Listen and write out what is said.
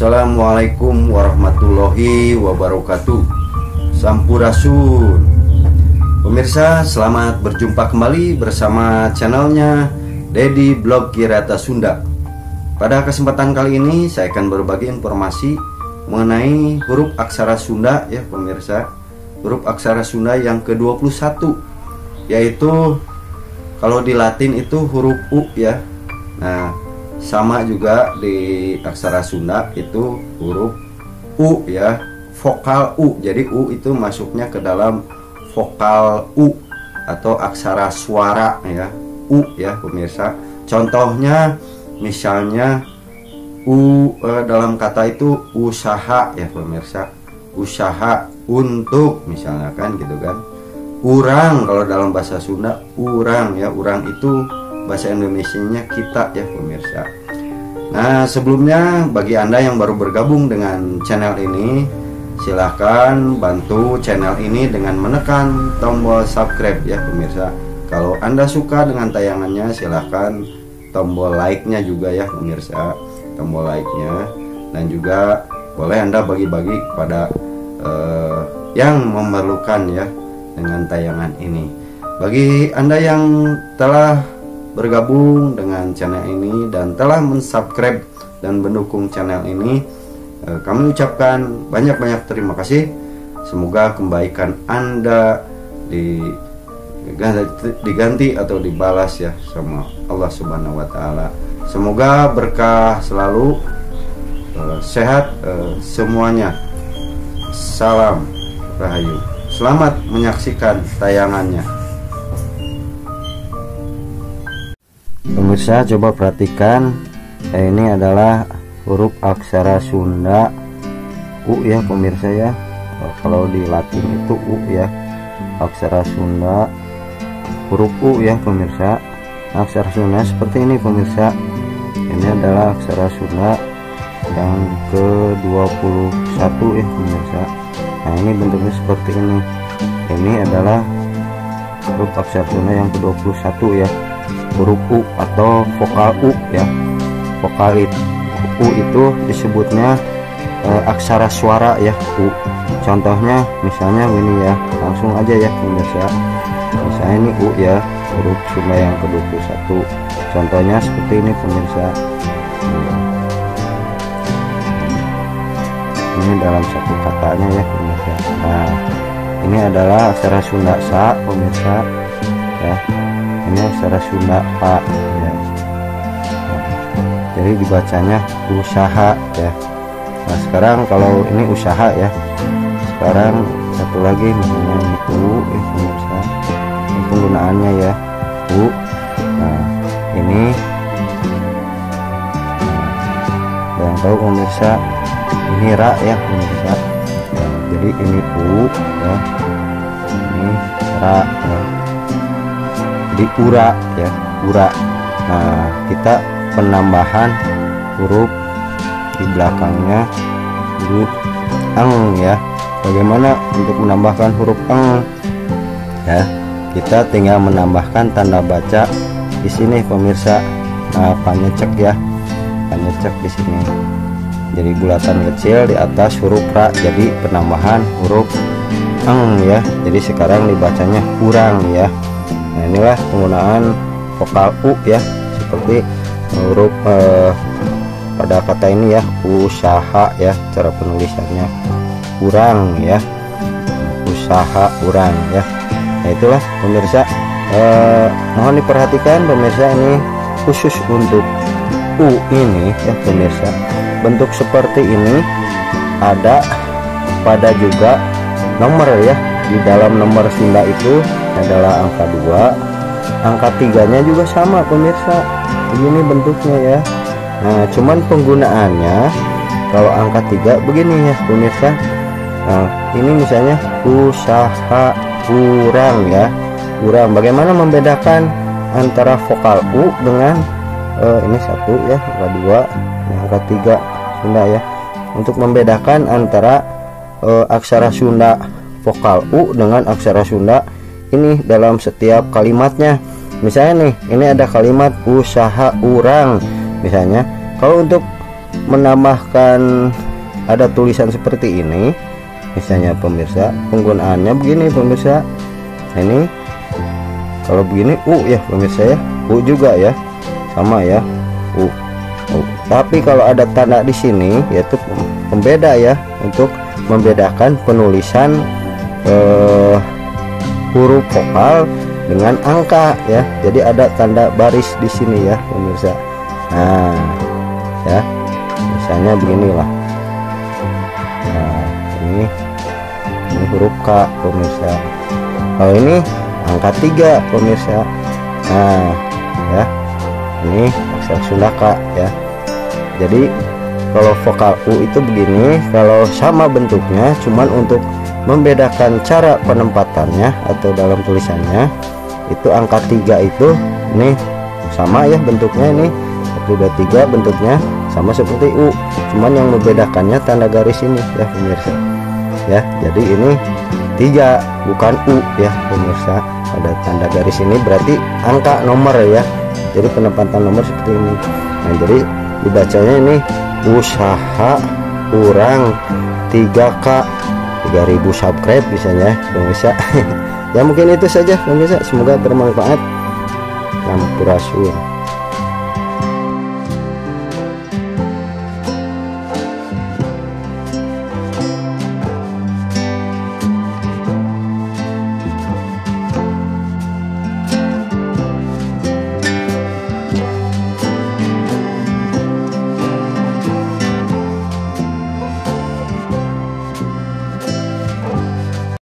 Assalamualaikum warahmatullahi wabarakatuh. Sampurasun. Pemirsa, selamat berjumpa kembali bersama channelnya Dedi Blog Kirata Sunda. Pada kesempatan kali ini saya akan berbagi informasi mengenai huruf aksara Sunda ya pemirsa. Huruf aksara Sunda yang ke-21, yaitu kalau di Latin itu huruf U ya. Nah, sama juga di aksara Sunda itu huruf U ya, vokal U. Jadi U itu masuknya ke dalam vokal U atau aksara suara ya, U ya pemirsa. Contohnya misalnya U dalam kata itu usaha ya pemirsa. Usaha untuk misalnya kan gitu kan. Urang kalau dalam bahasa Sunda urang ya, urang itu bahasa Indonesianya kita ya pemirsa. Nah, sebelumnya bagi Anda yang baru bergabung dengan channel ini, silahkan bantu channel ini dengan menekan tombol subscribe ya pemirsa. Kalau Anda suka dengan tayangannya, silahkan tombol like-nya juga ya pemirsa, tombol like-nya. Dan juga boleh Anda bagi-bagi kepada yang memerlukan ya dengan tayangan ini. Bagi Anda yang telah bergabung dengan channel ini dan telah mensubscribe dan mendukung channel ini, kami ucapkan banyak-banyak terima kasih. Semoga kebaikan Anda diganti atau dibalas ya sama Allah Subhanahu wa Ta'ala. Semoga berkah selalu, sehat semuanya. Salam Rahayu. Selamat menyaksikan tayangannya. Pemirsa, coba perhatikan, ini adalah huruf aksara Sunda U ya pemirsa ya. Kalau di Latin itu U ya, aksara Sunda huruf U ya pemirsa. Aksara Sunda seperti ini pemirsa. Ini adalah aksara Sunda yang ke-21 ya pemirsa. Nah, ini bentuknya seperti ini. Ini adalah huruf aksara Sunda yang ke-21 ya, huruf U atau vokal U ya. Vokal U itu disebutnya aksara suara ya, U. Contohnya misalnya ini ya, langsung aja ya pemirsa. Misalnya ini U ya, huruf Sunda yang ke-21. Contohnya seperti ini pemirsa. Ini dalam satu katanya ya pemirsa. Nah, ini adalah aksara Sunda Sa pemirsa ya. Ini aksara Sunda A ya. Jadi dibacanya usaha ya. Nah, sekarang kalau ini usaha ya. Sekarang satu lagi misalnya ini U ya pemirsa. Ini penggunaannya ya, U. Nah, ini yang tahu pemirsa, ini Ra ya pemirsa. Nah, jadi ini U ya. Ini Ra ya. Di ura ya, ura. Nah, kita penambahan huruf di belakangnya huruf eng ya. Bagaimana untuk menambahkan huruf eng ya? Kita tinggal menambahkan tanda baca di sini pemirsa. Nah, panyecek ya, panyecek di sini. Jadi bulatan kecil di atas huruf Ra, jadi penambahan huruf eng ya. Jadi sekarang dibacanya urang ya. Nah, inilah penggunaan vokal U ya, seperti huruf pada kata ini ya, usaha ya, cara penulisannya urang ya, usaha urang ya. Nah, itulah pemirsa, mohon diperhatikan pemirsa, ini khusus untuk U ini ya pemirsa. Bentuk seperti ini ada pada juga nomor ya. Di dalam nomor Sunda itu adalah angka 2, angka 3-nya juga sama pemirsa. Begini bentuknya ya. Nah, cuman penggunaannya kalau angka 3 begini ya pemirsa. Nah, ini misalnya usaha urang ya, urang. Bagaimana membedakan antara vokal U dengan ini 1 ya, angka 2, angka 3 Sunda ya. Untuk membedakan antara aksara Sunda vokal U dengan aksara Sunda ini dalam setiap kalimatnya. Misalnya nih, ini ada kalimat usaha urang misalnya. Kalau untuk menambahkan ada tulisan seperti ini misalnya pemirsa, penggunaannya begini pemirsa. Ini kalau begini U ya pemirsa ya, U juga ya, sama ya, U. Tapi kalau ada tanda di sini yaitu pembeda ya, untuk membedakan penulisan huruf vokal dengan angka ya. Jadi ada tanda baris di sini ya pemirsa. Nah ya, misalnya beginilah. Nah ini huruf K pemirsa. Kalau ini angka 3 pemirsa. Nah ya, ini aksara Sunda K ya. Jadi kalau vokal U itu begini, kalau sama bentuknya, cuman untuk membedakan cara penempatannya atau dalam tulisannya itu angka 3 itu ini sama ya bentuknya, ini 1 2 3 bentuknya sama seperti U, cuman yang membedakannya tanda garis ini ya pemirsa ya. Jadi ini 3 bukan U ya pemirsa, ada tanda garis ini berarti angka nomor ya. Jadi penempatan nomor seperti ini. Nah jadi dibacanya ini usaha kurang 3K 3000 subscribe misalnya pemirsa. Ya mungkin itu saja pemirsa, semoga bermanfaat. Sampurasun.